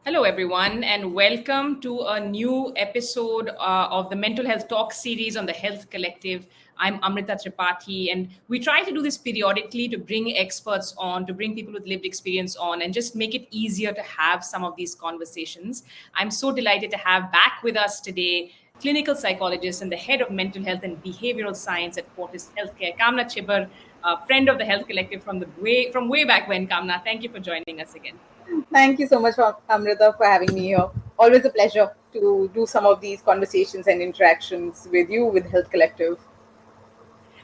Hello, everyone, and welcome to a new episode of the Mental Health Talk series on the Health Collective. I'm Amrita Tripathi, and we try to do this periodically to bring experts on, to bring people with lived experience on, and just make it easier to have some of these conversations. I'm so delighted to have back with us today clinical psychologist and the head of mental health and behavioral science at Fortis Healthcare Kamna Chhibber, a friend of the Health Collective from way back when. Kamna, thank you for joining us again. Thank you so much, Amrita, for having me here. Always a pleasure to do some of these conversations and interactions with you with Health Collective.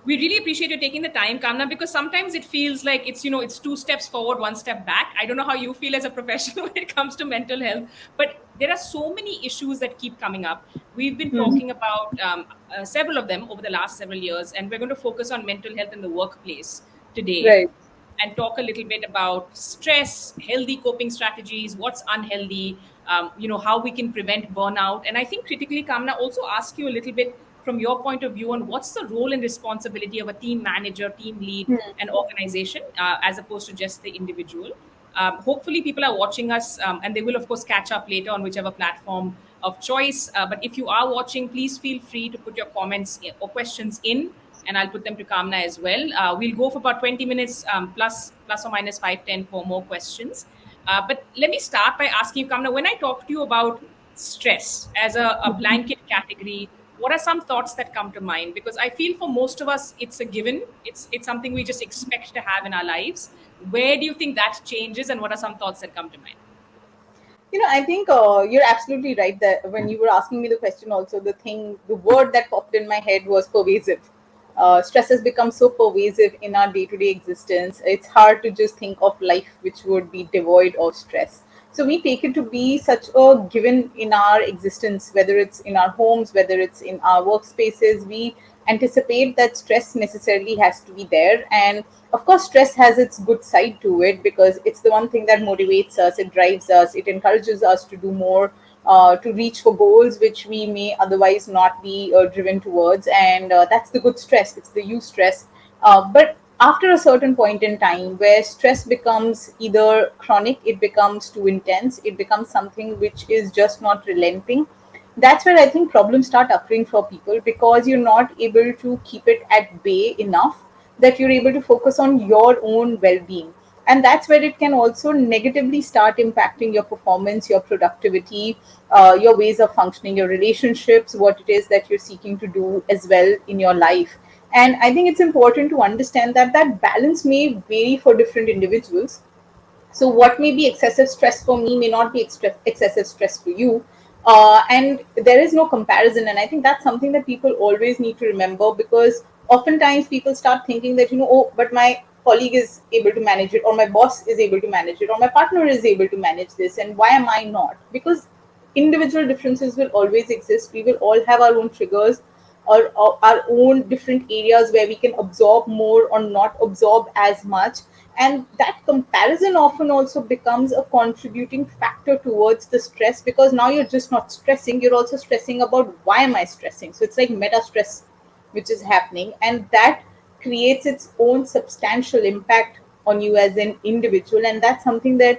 We really appreciate you taking the time, Kamna, because sometimes it feels like it's two steps forward, one step back. I don't know how you feel as a professional when it comes to mental health, but there are so many issues that keep coming up. We've been Mhm. talking about several of them over the last several years, and we're going to focus on mental health in the workplace today Right. and talk a little bit about stress, healthy coping strategies, what's unhealthy, how we can prevent burnout. And I think critically, Kamna, also ask you a little bit from your point of view on what's the role and responsibility of a team manager, team lead, and organization as opposed to just the individual. Hopefully, people are watching us and they will, of course, catch up later on whichever platform of choice. But if you are watching, please feel free to put your comments or questions in and I'll put them to Kamna as well. We'll go for about 20 minutes plus or minus 5-10 for more questions. But let me start by asking you, Kamna, when I talk to you about stress as a blanket category, what are some thoughts that come to mind? Because I feel for most of us, it's a given. It's something we just expect to have in our lives. Where do you think that changes, and what are some thoughts that come to mind? I think you're absolutely right that when you were asking me the question, also the word that popped in my head was pervasive. Stress has become so pervasive in our day-to-day existence. It's hard to just think of life which would be devoid of stress. So we take it to be such a given in our existence, whether it's in our homes, whether it's in our workspaces. We anticipate that stress necessarily has to be there, and of course stress has its good side to it because it's the one thing that motivates us, it drives us, it encourages us to do more, to reach for goals which we may otherwise not be driven towards, and that's the good stress, it's the you stress. But after a certain point in time where stress becomes either chronic, it becomes too intense, it becomes something which is just not relenting, that's where I think problems start occurring for people because you're not able to keep it at bay enough that you're able to focus on your own well-being. And that's where it can also negatively start impacting your performance, your productivity, your ways of functioning, your relationships, what it is that you're seeking to do as well in your life. And I think it's important to understand that that balance may vary for different individuals. So what may be excessive stress for me may not be excessive stress for you. And there is no comparison. And I think that's something that people always need to remember because oftentimes people start thinking that, oh, but my colleague is able to manage it, or my boss is able to manage it, or my partner is able to manage this. And why am I not? Because individual differences will always exist. We will all have our own triggers or our own different areas where we can absorb more or not absorb as much, and that comparison often also becomes a contributing factor towards the stress because now you're just not stressing, you're also stressing about why am I stressing. So it's like meta stress which is happening, and that creates its own substantial impact on you as an individual. And that's something that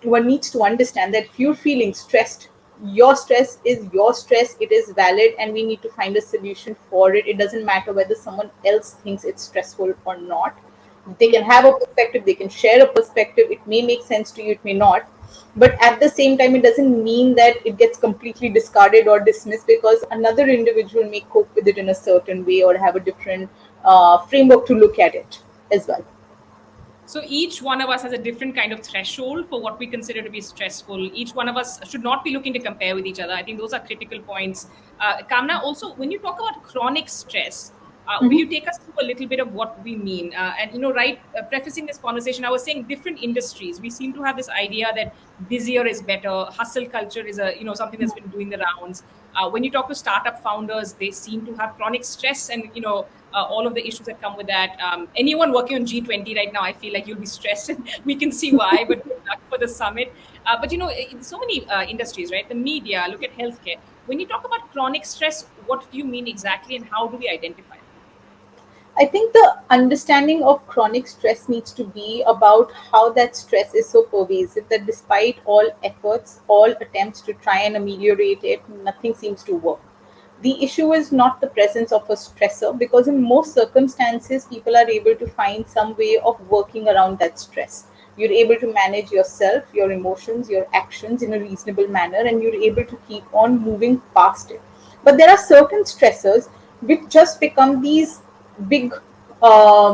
one needs to understand, that if you're feeling stressed, your stress is your stress, it is valid, and we need to find a solution for it. It doesn't matter whether someone else thinks it's stressful or not. They can have a perspective, they can share a perspective, it may make sense to you, it may not, but at the same time it doesn't mean that it gets completely discarded or dismissed because another individual may cope with it in a certain way or have a different framework to look at it as well. So each one of us has a different kind of threshold for what we consider to be stressful. Each one of us should not be looking to compare with each other. I think those are critical points. Kamna, also, when you talk about chronic stress, will you take us through a little bit of what we mean? Prefacing this conversation, I was saying different industries. We seem to have this idea that busier is better. Hustle culture is something that's been doing the rounds. When you talk to startup founders, they seem to have chronic stress and all of the issues that come with that. Anyone working on G20 right now, I feel like you'll be stressed, and we can see why. But good luck for the summit. But in so many industries, right? The media, look at healthcare. When you talk about chronic stress, what do you mean exactly, and how do we identify it? I think the understanding of chronic stress needs to be about how that stress is so pervasive that despite all efforts, all attempts to try and ameliorate it, nothing seems to work. The issue is not the presence of a stressor, because in most circumstances, people are able to find some way of working around that stress. You're able to manage yourself, your emotions, your actions in a reasonable manner, and you're able to keep on moving past it. But there are certain stressors which just become these big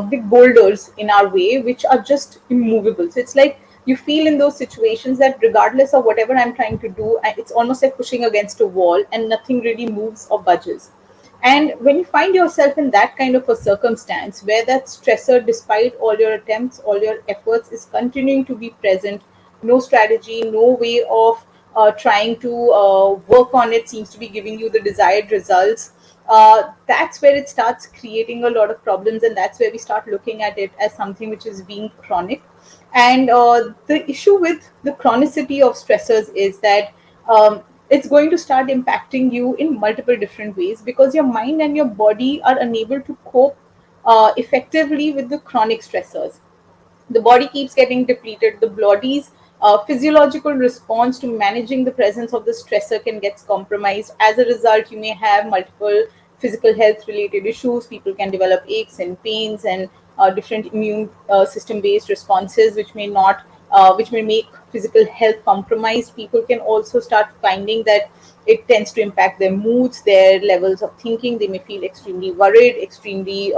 big boulders in our way, which are just immovable. So it's like you feel in those situations that regardless of whatever I'm trying to do, it's almost like pushing against a wall and nothing really moves or budges. And when you find yourself in that kind of a circumstance where that stressor, despite all your attempts, all your efforts, is continuing to be present, no strategy, no way of trying to work on it seems to be giving you the desired results, that's where it starts creating a lot of problems, and that's where we start looking at it as something which is being chronic. And the issue with the chronicity of stressors is that it's going to start impacting you in multiple different ways, because your mind and your body are unable to cope effectively with the chronic stressors. The body keeps getting depleted. The body's physiological response to managing the presence of the stressor can get compromised. As a result, you may have multiple physical health related issues. People can develop aches and pains and different immune system based responses, which may make physical health compromised. People can also start finding that it tends to impact their moods, their levels of thinking. They may feel extremely worried, extremely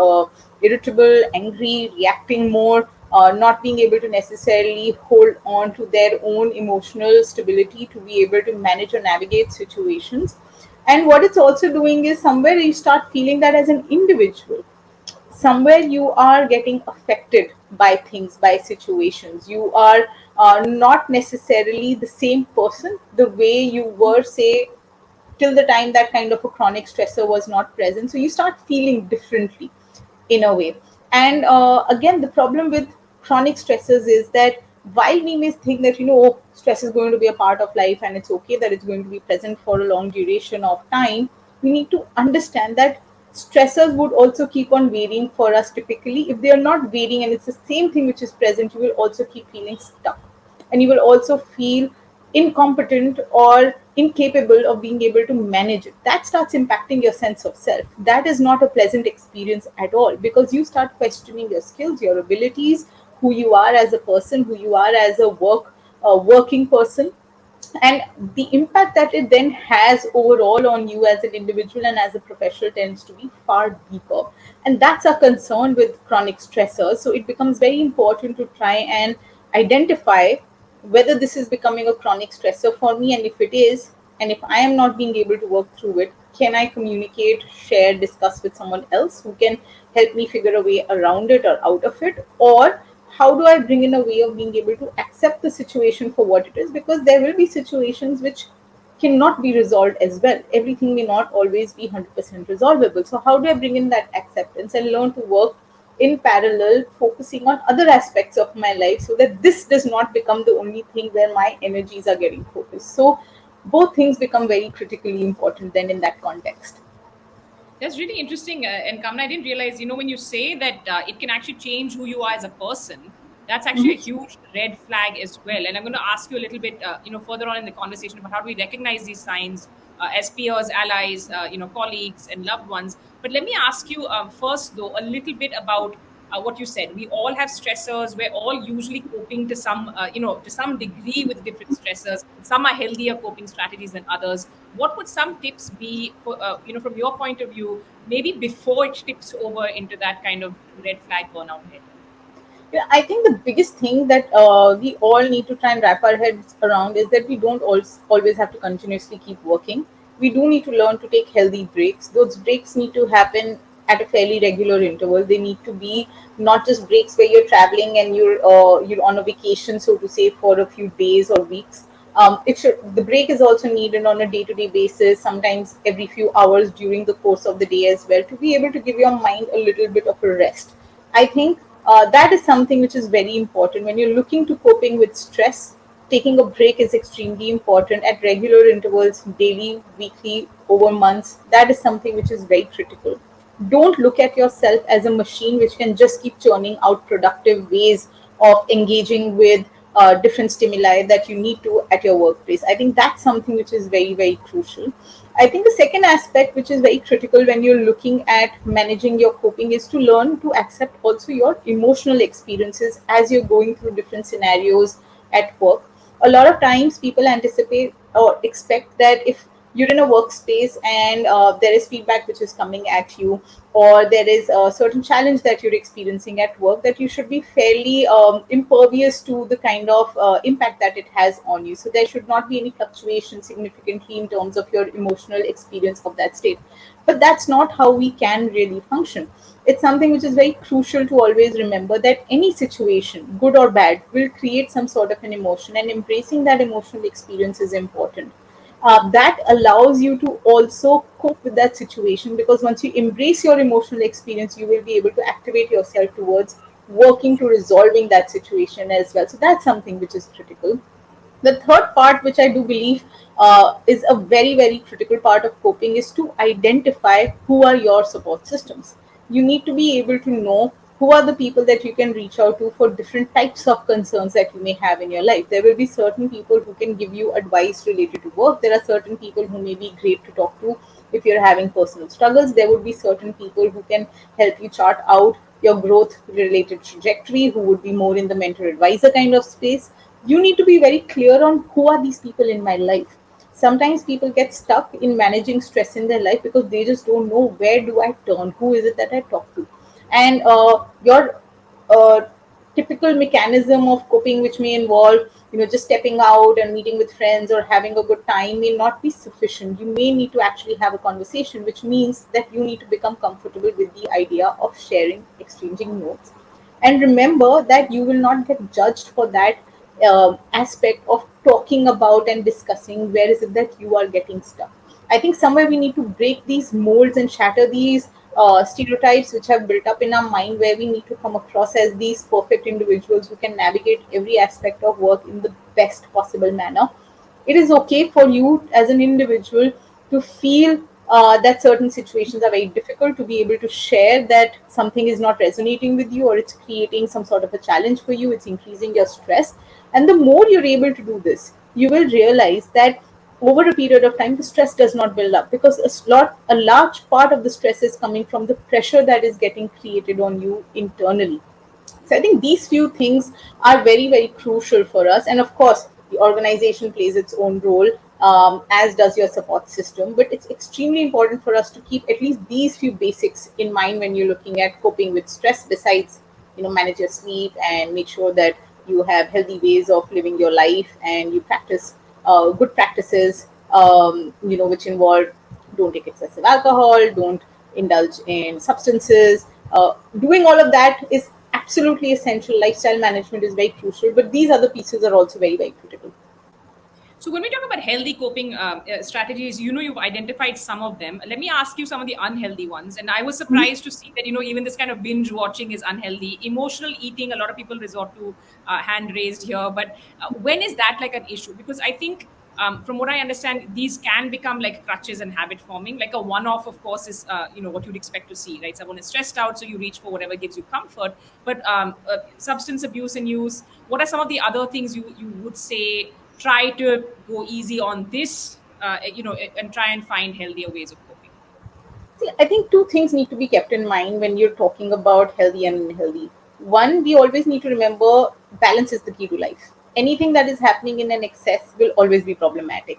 irritable, angry, reacting more, not being able to necessarily hold on to their own emotional stability to be able to manage or navigate situations. And what it's also doing is somewhere you start feeling that as an individual, somewhere you are getting affected by things, by situations. You are not necessarily the same person the way you were, say, till the time that kind of a chronic stressor was not present. So you start feeling differently in a way. And again, the problem with chronic stressors is that while we may think that, oh, stress is going to be a part of life and it's okay that it's going to be present for a long duration of time, we need to understand that stressors would also keep on varying for us. Typically, if they are not varying and it's the same thing which is present, you will also keep feeling stuck, and you will also feel incompetent or incapable of being able to manage it. That starts impacting your sense of self. That is not a pleasant experience at all, because you start questioning your skills, your abilities, who you are as a person, who you are as a working person. And the impact that it then has overall on you as an individual and as a professional tends to be far deeper. And that's a concern with chronic stressors. So it becomes very important to try and identify whether this is becoming a chronic stressor for me, and if it is, and if I am not being able to work through it, can I communicate, share, discuss with someone else who can help me figure a way around it or out of it? Or how do I bring in a way of being able to accept the situation for what it is? Because there will be situations which cannot be resolved as well. Everything may not always be 100% resolvable. So, how do I bring in that acceptance and learn to work in parallel, focusing on other aspects of my life so that this does not become the only thing where my energies are getting focused? So, both things become very critically important then in that context. That's really interesting. And Kamna, I didn't realize, when you say that it can actually change who you are as a person, that's actually a huge red flag as well. And I'm going to ask you a little bit, further on in the conversation about how do we recognize these signs as peers, allies, colleagues, and loved ones. But let me ask you first, though, a little bit about what you said. We all have stressors. We're all usually coping to some degree with different stressors. Some are healthier coping strategies than others. What would some tips be for, from your point of view, maybe before it tips over into that kind of red flag burnout head? Yeah, I think the biggest thing that we all need to try and wrap our heads around is that we don't always have to continuously keep working. We do need to learn to take healthy breaks. Those breaks need to happen at a fairly regular interval. They need to be not just breaks where you're traveling and you're on a vacation, so to say, for a few days or weeks. The break is also needed on a day-to-day basis, sometimes every few hours during the course of the day as well, to be able to give your mind a little bit of a rest. I think that is something which is very important when you're looking to coping with stress. Taking a break is extremely important at regular intervals, daily, weekly, over months. That is something which is very critical. Don't look at yourself as a machine which can just keep churning out productive ways of engaging with different stimuli that you need to at your workplace. I think that's something which is very, very crucial. I think the second aspect, which is very critical when you're looking at managing your coping, is to learn to accept also your emotional experiences as you're going through different scenarios at work. A lot of times people anticipate or expect that if you're in a workspace and there is feedback which is coming at you, or there is a certain challenge that you're experiencing at work, that you should be fairly impervious to the kind of impact that it has on you. So there should not be any fluctuation significantly in terms of your emotional experience of that state. But that's not how we can really function. It's something which is very crucial to always remember, that any situation, good or bad, will create some sort of an emotion, and embracing that emotional experience is important. That allows you to also cope with that situation, because once you embrace your emotional experience, you will be able to activate yourself towards working to resolving that situation as well. So that's something which is critical. The third part, which I do believe is a very, very critical part of coping, is to identify who are your support systems. You need to be able to know who are the people that you can reach out to for different types of concerns that you may have in your life. There will be certain people who can give you advice related to work. There are certain people who may be great to talk to if you're having personal struggles. There would be certain people who can help you chart out your growth related trajectory, who would be more in the mentor advisor kind of space. You need to be very clear on who are these people in my life. Sometimes people get stuck in managing stress in their life because they just don't know, where do I turn, who is it that I talk to. And your uh, typical mechanism of coping, which may involve just stepping out and meeting with friends or having a good time, may not be sufficient. You may need to actually have a conversation, which means that you need to become comfortable with the idea of sharing, exchanging notes. And remember that you will not get judged for that aspect of talking about and discussing where is it that you are getting stuck. I think somewhere we need to break these molds and shatter these stereotypes which have built up in our mind, where we need to come across as these perfect individuals who can navigate every aspect of work in the best possible manner. It is okay for you as an individual to feel that certain situations are very difficult, to be able to share that something is not resonating with you, or it's creating some sort of a challenge for you, it's increasing your stress. And the more you're able to do this, you will realize that over a period of time the stress does not build up, because a large part of the stress is coming from the pressure that is getting created on you internally. So I think these few things are very, very crucial for us. And of course, the organization plays its own role, as does your support system. But it's extremely important for us to keep at least these few basics in mind when you're looking at coping with stress, besides, manage your sleep and make sure that you have healthy ways of living your life, and you practice good practices, which involve, don't take excessive alcohol, don't indulge in substances. Doing all of that is absolutely essential. Lifestyle management is very crucial, but these other pieces are also very, very critical. So when we talk about healthy coping strategies, you've identified some of them. Let me ask you some of the unhealthy ones. And I was surprised to see that even this kind of binge watching is unhealthy. Emotional eating, a lot of people resort to, hand raised here. But when is that like an issue? Because I think, from what I understand, these can become like crutches and habit forming. Like a one-off, of course, is what you'd expect to see, right? Someone is stressed out, so you reach for whatever gives you comfort. But substance abuse and use, what are some of the other things you would say? Try to go easy on this, and try and find healthier ways of coping. See, I think two things need to be kept in mind when you're talking about healthy and unhealthy. One, we always need to remember balance is the key to life. Anything that is happening in an excess will always be problematic.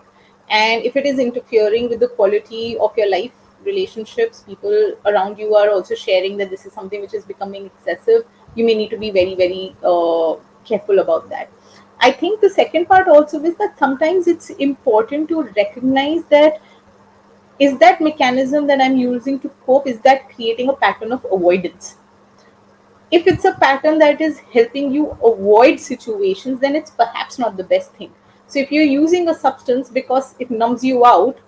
And if it is interfering with the quality of your life, relationships, people around you are also sharing that this is something which is becoming excessive, you may need to be very, very careful about that. I think the second part also is that sometimes it's important to recognize that, is that mechanism that I'm using to cope, is that creating a pattern of avoidance? If it's a pattern that is helping you avoid situations, then it's perhaps not the best thing. So if you're using a substance because it numbs you out,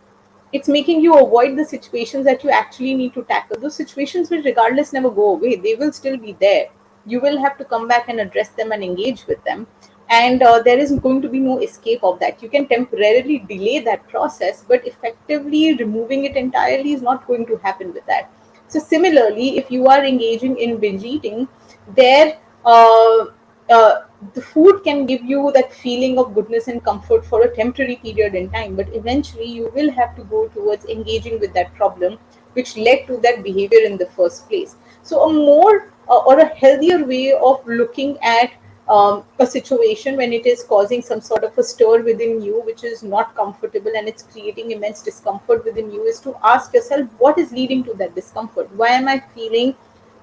it's making you avoid the situations that you actually need to tackle. Those situations will regardless never go away, they will still be there. You will have to come back and address them and engage with them. And there is going to be no escape of that. You can temporarily delay that process, but effectively removing it entirely is not going to happen with that. So similarly, if you are engaging in binge eating, there uh, uh, the food can give you that feeling of goodness and comfort for a temporary period in time, but eventually you will have to go towards engaging with that problem which led to that behavior in the first place. So a more or a healthier way of looking at a situation when it is causing some sort of a stir within you which is not comfortable and it's creating immense discomfort within you is to ask yourself, what is leading to that discomfort? Why am I feeling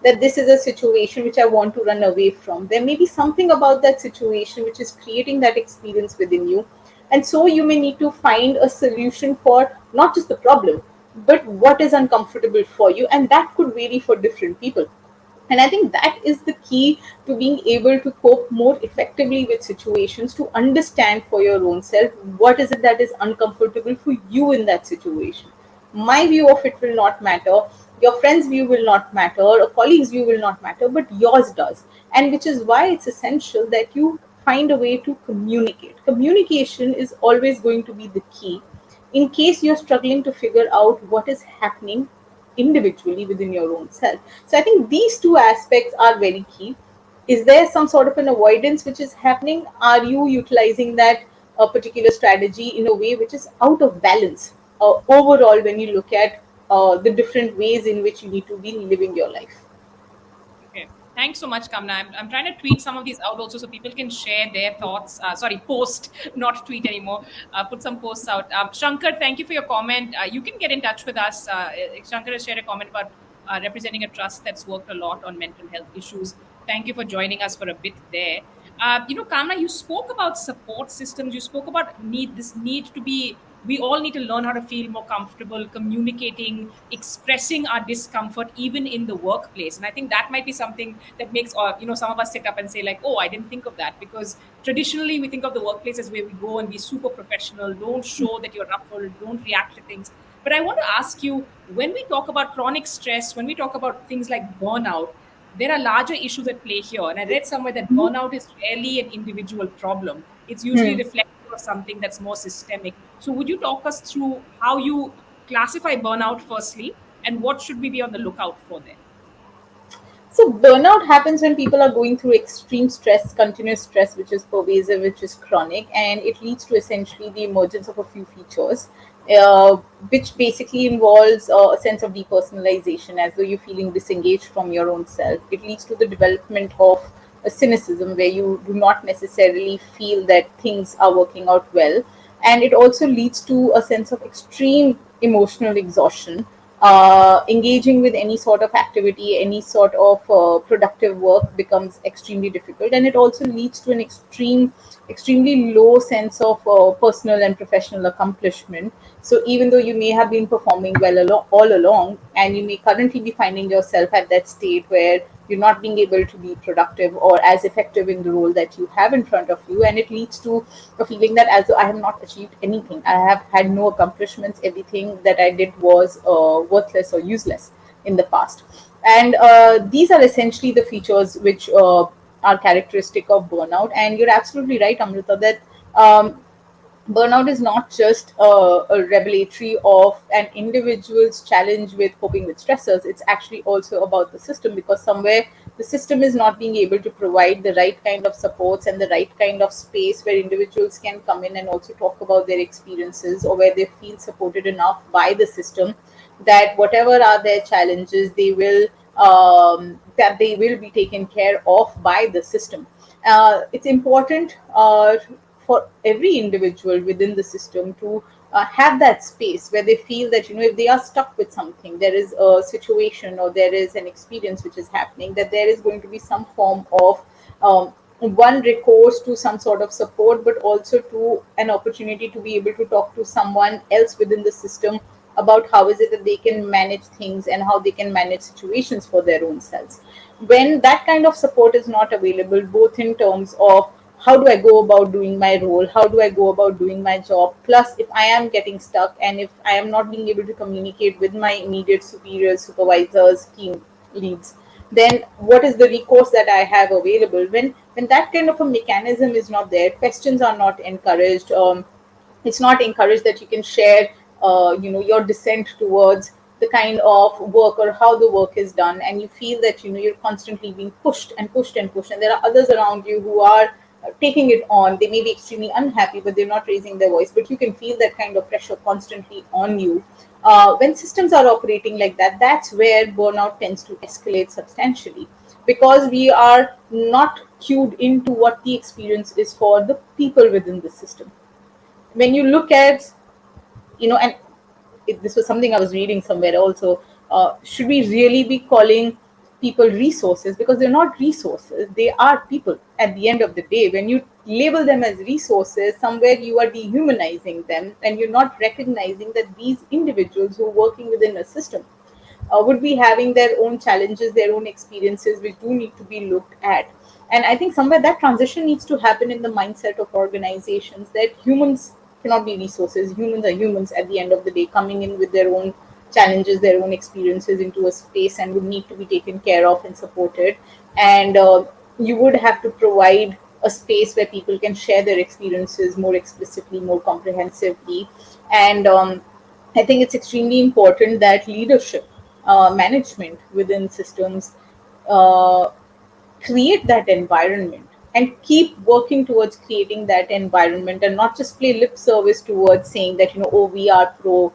that this is a situation which I want to run away from? There may be something about that situation which is creating that experience within you. And so you may need to find a solution for not just the problem, but what is uncomfortable for you. And that could vary for different people. And I think that is the key to being able to cope more effectively with situations, to understand for your own self what is it that is uncomfortable for you in that situation. My view of it will not matter, your friend's view will not matter, a colleague's view will not matter, but yours does. And which is why it's essential that you find a way to communicate. Communication is always going to be the key in case you're struggling to figure out what is happening individually within your own self. So I think these two aspects are very key. Is there some sort of an avoidance which is happening? Are you utilizing that particular strategy in a way which is out of balance overall when you look at the different ways in which you need to be living your life? Okay. Thanks so much, Kamna. I'm trying to tweet some of these out also so people can share their thoughts. Sorry, post, not tweet anymore. Put some posts out. Shankar, thank you for your comment. You can get in touch with us. Shankar has shared a comment about representing a trust that's worked a lot on mental health issues. Thank you for joining us for a bit there. Kamna, you spoke about support systems. You spoke about this need to be. We all need to learn how to feel more comfortable communicating, expressing our discomfort, even in the workplace. And I think that might be something that makes, some of us sit up and say, like, "Oh, I didn't think of that," because traditionally we think of the workplace as where we go and be super professional, don't show that you're ruffled, don't react to things. But I want to ask you, when we talk about chronic stress, when we talk about things like burnout, there are larger issues at play here. And I read somewhere that burnout is rarely an individual problem. It's usually Hmm. reflective of something that's more systemic. So would you talk us through how you classify burnout firstly, and what should we be on the lookout for there? So burnout happens when people are going through extreme stress, continuous stress, which is pervasive, which is chronic, and it leads to essentially the emergence of a few features, uh, which basically involves a sense of depersonalization, as though you're feeling disengaged from your own self. It leads to the development of a cynicism where you do not necessarily feel that things are working out well, and it also leads to a sense of extreme emotional exhaustion. Engaging with any sort of activity, any sort of productive work becomes extremely difficult, and it also leads to an extremely low sense of personal and professional accomplishment. So even though you may have been performing well all along, and you may currently be finding yourself at that state where you're not being able to be productive or as effective in the role that you have in front of you, and it leads to a feeling that as though I have not achieved anything, I have had no accomplishments, everything that I did was worthless or useless in the past. And these are essentially the features which are characteristic of burnout. And you're absolutely right, Amrita, that um, burnout is not just a revelatory of an individual's challenge with coping with stressors. It's actually also about the system, because somewhere the system is not being able to provide the right kind of supports and the right kind of space where individuals can come in and also talk about their experiences, or where they feel supported enough by the system that whatever are their challenges, they will be taken care of by the system. It's important for every individual within the system to have that space where they feel that, if they are stuck with something, there is a situation or there is an experience which is happening, that there is going to be some form of one recourse to some sort of support, but also to an opportunity to be able to talk to someone else within the system about how is it that they can manage things and how they can manage situations for their own selves. When that kind of support is not available, both in terms of how do I go about doing my role, how do I go about doing my job, plus if I am getting stuck and if I am not being able to communicate with my immediate superiors, supervisors, team leads, then what is the recourse that I have available? When that kind of a mechanism is not there, questions are not encouraged. It's not encouraged that you can share your dissent towards the kind of work or how the work is done, and you feel that you're constantly being pushed and pushed and pushed, and there are others around you who are taking it on. They may be extremely unhappy, but they're not raising their voice, but you can feel that kind of pressure constantly on you. When systems are operating like that, that's where burnout tends to escalate substantially, because we are not cued into what the experience is for the people within the system. When you look at, and this was something I was reading somewhere also. Should we really be calling people resources? Because they're not resources, they are people at the end of the day. When you label them as resources, somewhere you are dehumanizing them, and you're not recognizing that these individuals who are working within a system would be having their own challenges, their own experiences, which do need to be looked at. And I think somewhere that transition needs to happen in the mindset of organizations, that humans cannot be resources. Humans are humans at the end of the day, coming in with their own challenges, their own experiences into a space, and would need to be taken care of and supported. And you would have to provide a space where people can share their experiences more explicitly, more comprehensively. And I think it's extremely important that leadership, management within systems, uh, create that environment and keep working towards creating that environment, and not just play lip service towards saying that, oh, we are pro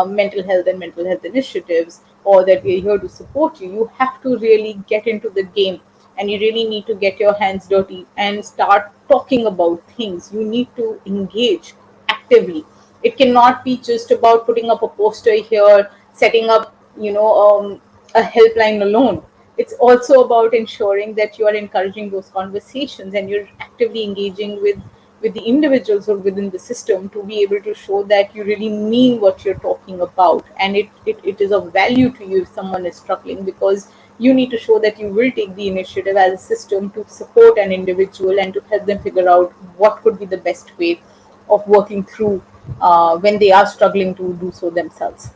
mental health and mental health initiatives, or that we're here to support you. You have to really get into the game, and you really need to get your hands dirty and start talking about things. You need to engage actively. It cannot be just about putting up a poster here, setting up, a helpline alone. It's also about ensuring that you are encouraging those conversations, and you're actively engaging with the individuals or within the system, to be able to show that you really mean what you're talking about, and it is of value to you if someone is struggling, because you need to show that you will take the initiative as a system to support an individual and to help them figure out what could be the best way of working through when they are struggling to do so themselves.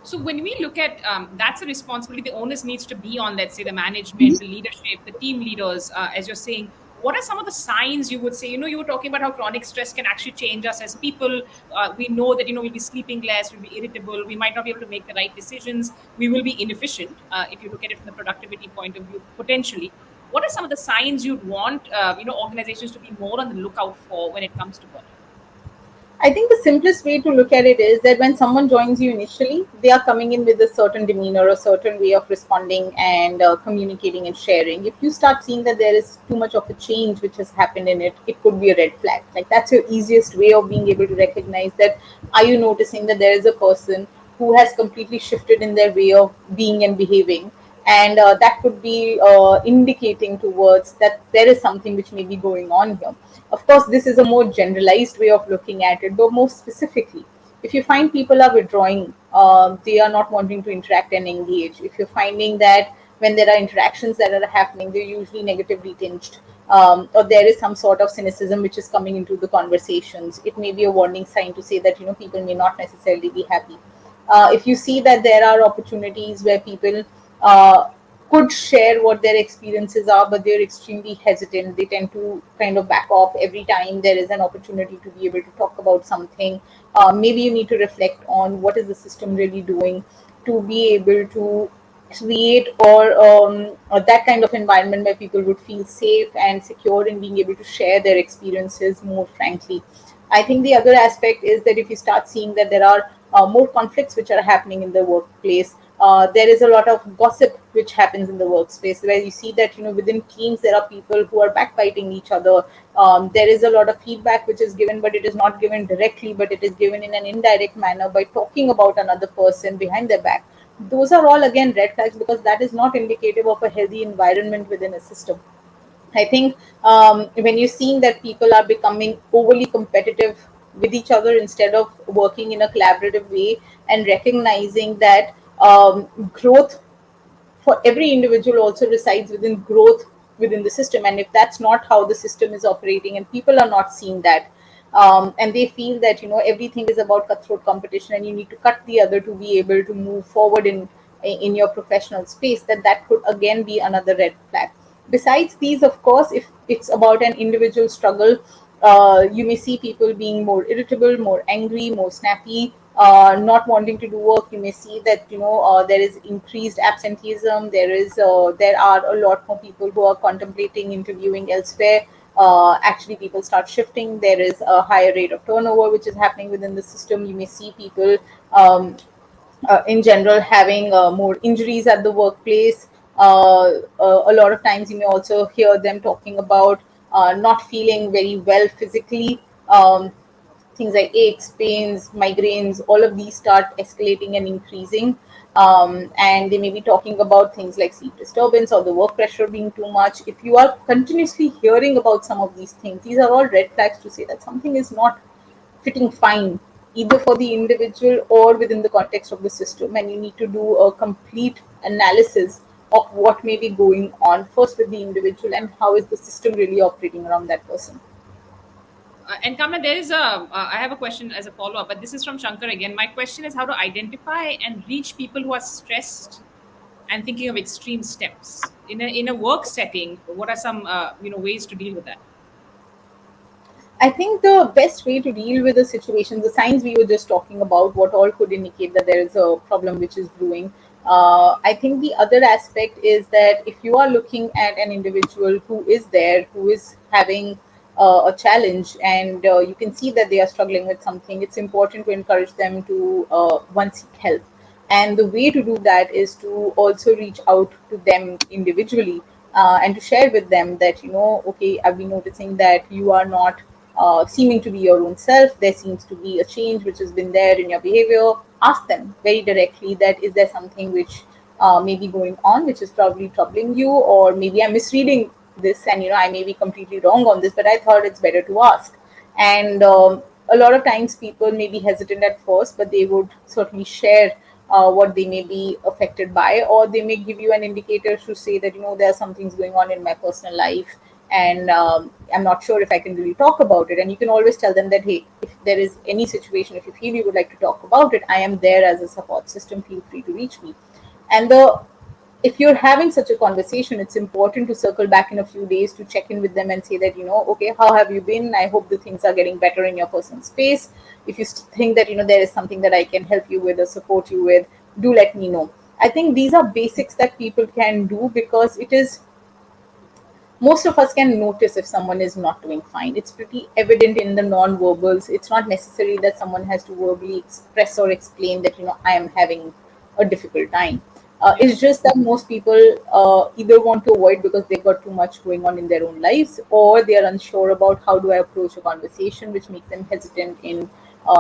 So when we look at that's a responsibility, the onus needs to be on, let's say, the management, the leadership, the team leaders, as you're saying. What are some of the signs you would say? You were talking about how chronic stress can actually change us as people. We know that we'll be sleeping less, we'll be irritable, we might not be able to make the right decisions, we will be inefficient. If you look at it from the productivity point of view, potentially, what are some of the signs you'd want organizations to be more on the lookout for when it comes to burnout? I think the simplest way to look at it is that when someone joins you initially, they are coming in with a certain demeanor, a certain way of responding and communicating and sharing. If you start seeing that there is too much of a change which has happened in it, it could be a red flag. Like, that's your easiest way of being able to recognize that. Are you noticing that there is a person who has completely shifted in their way of being and behaving? And that could be indicating towards that there is something which may be going on here. Of course, this is a more generalized way of looking at it, but more specifically, if you find people are withdrawing, they are not wanting to interact and engage. If you're finding that when there are interactions that are happening, they're usually negatively tinged, or there is some sort of cynicism which is coming into the conversations, it may be a warning sign to say that people may not necessarily be happy. If you see that there are opportunities where people could share what their experiences are, but they're extremely hesitant. They tend to kind of back off every time there is an opportunity to be able to talk about something. Maybe you need to reflect on what is the system really doing to be able to create or that kind of environment where people would feel safe and secure in being able to share their experiences more frankly. I think the other aspect is that if you start seeing that there are more conflicts which are happening in the workplace, there is a lot of gossip which happens in the workspace, where you see that within teams there are people who are backbiting each other. There is a lot of feedback which is given, but it is not given directly, but it is given in an indirect manner by talking about another person behind their back. Those are all again red flags, because that is not indicative of a healthy environment within a system. I think when you're seeing that people are becoming overly competitive with each other instead of working in a collaborative way, and recognizing that growth for every individual also resides within growth within the system. And if that's not how the system is operating, and people are not seeing that, and they feel that everything is about cutthroat competition, and you need to cut the other to be able to move forward in your professional space, that could again be another red flag. Besides these, of course, if it's about an individual struggle, You may see people being more irritable, more angry, more snappy, not wanting to do work. You may see that there is increased absenteeism. There are a lot more people who are contemplating interviewing elsewhere. Actually, people start shifting. There is a higher rate of turnover which is happening within the system. You may see people in general having more injuries at the workplace. A lot of times you may also hear them talking about not feeling very well physically. Things like aches, pains, migraines, all of these start escalating and increasing. And they may be talking about things like sleep disturbance or the work pressure being too much. If you are continuously hearing about some of these things, these are all red flags to say that something is not fitting fine, either for the individual or within the context of the system. And you need to do a complete analysis of what may be going on first with the individual and how is the system really operating around that person. And Kamna, there is I have a question as a follow up, but this is from Shankar again. My question is how to identify and reach people who are stressed and thinking of extreme steps in a work setting. What are some ways to deal with that? I think the best way to deal with the situation, the signs we were just talking about, what all could indicate that there is a problem which is brewing. I think the other aspect is that if you are looking at an individual who is there, who is having a challenge, and you can see that they are struggling with something, it's important to encourage them to one, seek help. And the way to do that is to also reach out to them individually, and to share with them that, okay, I've been noticing that you are not seeming to be your own self. There seems to be a change which has been there in your behavior. Ask them very directly that is there something which may be going on which is probably troubling you, or maybe I'm misreading this, and I may be completely wrong on this, but I thought it's better to ask. And a lot of times people may be hesitant at first, but they would certainly share what they may be affected by, or they may give you an indicator to say that, there are some things going on in my personal life, and I'm not sure if I can really talk about it. And you can always tell them that, hey, if there is any situation, if you feel you would like to talk about it, I am there as a support system. Feel free to reach me. And if you're having such a conversation, it's important to circle back in a few days to check in with them and say that, okay, how have you been? I hope the things are getting better in your personal space. If you think that, there is something that I can help you with or support you with, do let me know. I think these are basics that people can do, because it is, most of us can notice if someone is not doing fine. It's pretty evident in the non-verbals. It's not necessary that someone has to verbally express or explain that, I am having a difficult time. Yeah. It's just that most people either want to avoid because they've got too much going on in their own lives, or they are unsure about how do I approach a conversation, which makes them hesitant in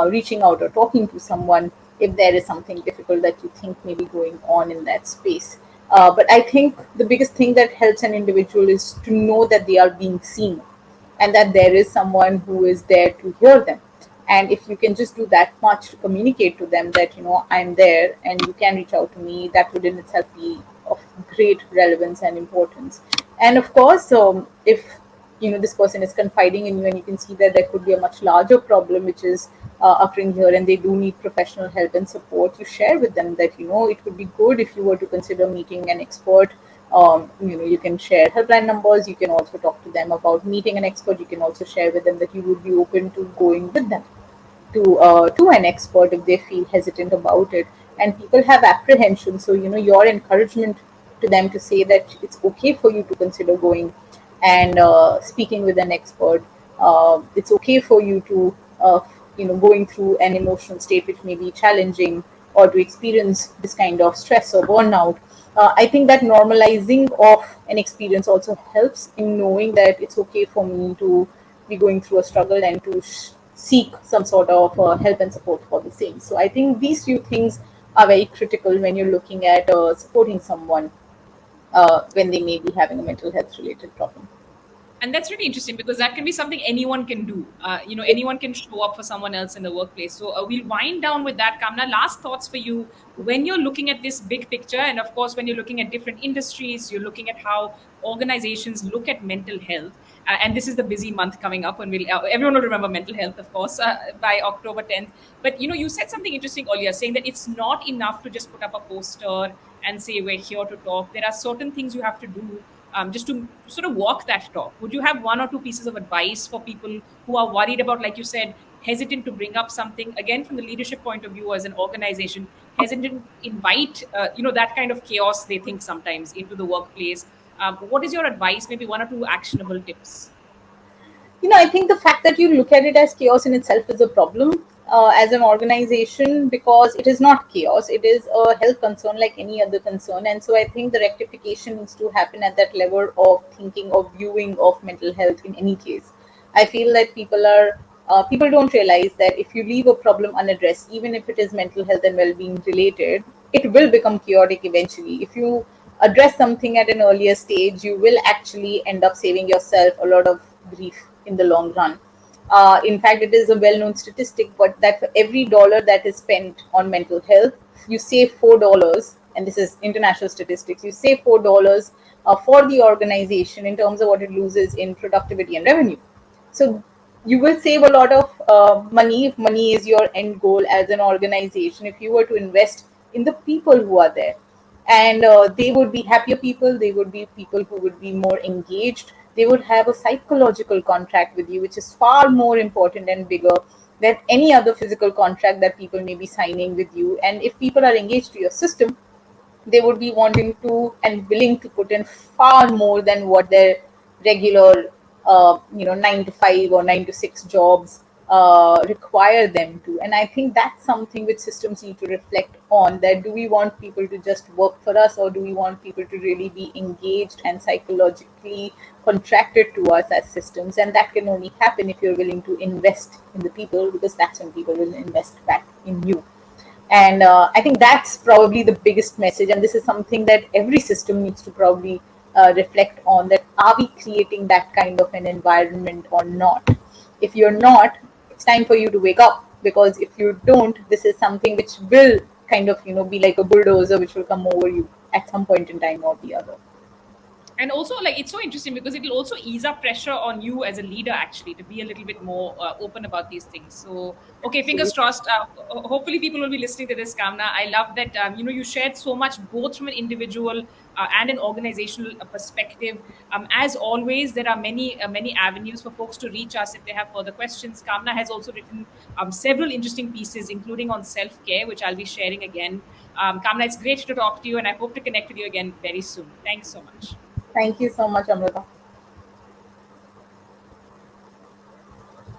reaching out or talking to someone if there is something difficult that you think may be going on in that space. But I think the biggest thing that helps an individual is to know that they are being seen, and that there is someone who is there to hear them. And if you can just do that much to communicate to them that, I'm there and you can reach out to me, that would in itself be of great relevance and importance. And of course, if this person is confiding in you and you can see that there could be a much larger problem which is occurring here, and they do need professional help and support, you share with them that, it would be good if you were to consider meeting an expert. You can share helpline numbers. You can also talk to them about meeting an expert. You can also share with them that you would be open to going with them to an expert if they feel hesitant about it. And people have apprehension, so your encouragement to them to say that it's okay for you to consider going and speaking with an expert. It's okay for you to going through an emotional state which may be challenging, or to experience this kind of stress or burnout. I think that normalizing of an experience also helps in knowing that it's okay for me to be going through a struggle and to seek some sort of help and support for the same. So I think these few things are very critical when you're looking at supporting someone when they may be having a mental health related problem. And that's really interesting because that can be something anyone can do. Anyone can show up for someone else in the workplace. So we'll wind down with that. Kamna, last thoughts for you when you're looking at this big picture, and of course when you're looking at different industries, you're looking at how organizations look at mental health. And this is the busy month coming up when everyone will remember mental health, of course, by October 10th. But you said something interesting earlier, saying that it's not enough to just put up a poster and say we're here to talk. There are certain things you have to do just to sort of walk that talk. Would you have one or two pieces of advice for people who are worried about, like you said, hesitant to bring up something, again from the leadership point of view as an organization, hesitant to invite that kind of chaos they think sometimes into the workplace? What is your advice? Maybe one or two actionable tips. I think the fact that you look at it as chaos in itself is a problem as an organization, because it is not chaos, it is a health concern like any other concern. And so I think the rectification needs to happen at that level of thinking, of viewing of mental health in any case. I feel that people don't realize that if you leave a problem unaddressed, even if it is mental health and well-being related, it will become chaotic eventually. If you address something at an earlier stage, you will actually end up saving yourself a lot of grief in the long run. In fact, it is a well-known statistic, but that for every dollar that is spent on mental health, you save $4, and this is international statistics. You save $4 for the organization in terms of what it loses in productivity and revenue. So you will save a lot of money if money is your end goal as an organization. If you were to invest in the people who are there, and they would be happier people, they would be people who would be more engaged, they would have a psychological contract with you, which is far more important and bigger than any other physical contract that people may be signing with you. And if people are engaged to your system, they would be wanting to and willing to put in far more than what their regular 9 to 5 or 9 to 6 jobs require them to. And I think that's something which systems need to reflect on, that do we want people to just work for us, or do we want people to really be engaged and psychologically contracted to us as systems? And that can only happen if you're willing to invest in the people, because that's when people will invest back in you. And I think that's probably the biggest message. And this is something that every system needs to probably reflect on, that are we creating that kind of an environment or not? If you're not, it's time for you to wake up, because if you don't, this is something which will kind of be like a bulldozer which will come over you at some point in time or the other. And also, like, it's so interesting because it'll also ease up pressure on you as a leader, actually, to be a little bit more open about these things. So, okay, fingers Absolutely. crossed. Hopefully people will be listening to this, Kamna. I love that you shared so much, both from an individual and an organizational perspective. As always, there are many avenues for folks to reach us if they have further questions. Kamna has also written several interesting pieces, including on self-care, which I'll be sharing again. Kamna, it's great to talk to you, and I hope to connect with you again very soon. Thanks so much. Thank you so much, Amrita.